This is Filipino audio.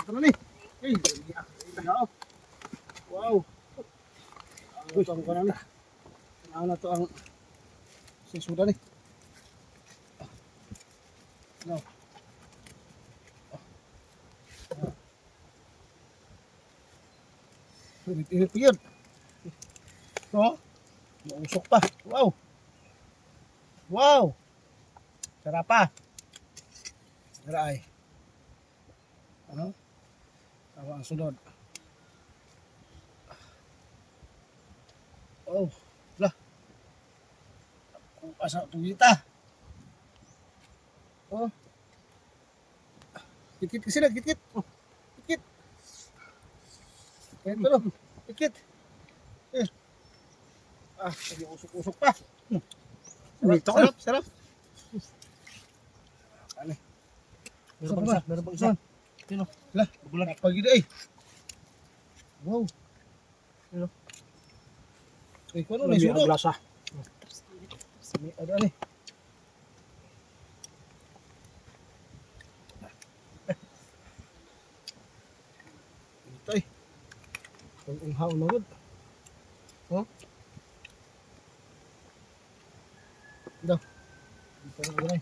Ito na ni. Ay, wow. Ito ang kanan ni. Ano na to ang sisuda ni. No. Init pa yun. No? Mausok pa. Wow. Wow. Sarap pa. Tara ay. Ano? Tawa ang sunod. Oh. Lah. Kung asa tugita. Oh. Dikit kasi na, dikit. Oh. Dikit. Ito no. Dikit. Eh. Ah, usok-usok pa. Sarap, sarap. Ano? Meron bang isa? Sino? Lah, bulan pagi deh. Wow. Sino? Eh, kuno na sudo. Glasa. Sini ada nih. Ito eh. Ang unghaw na gud. Oh. Daw. Dito na gani.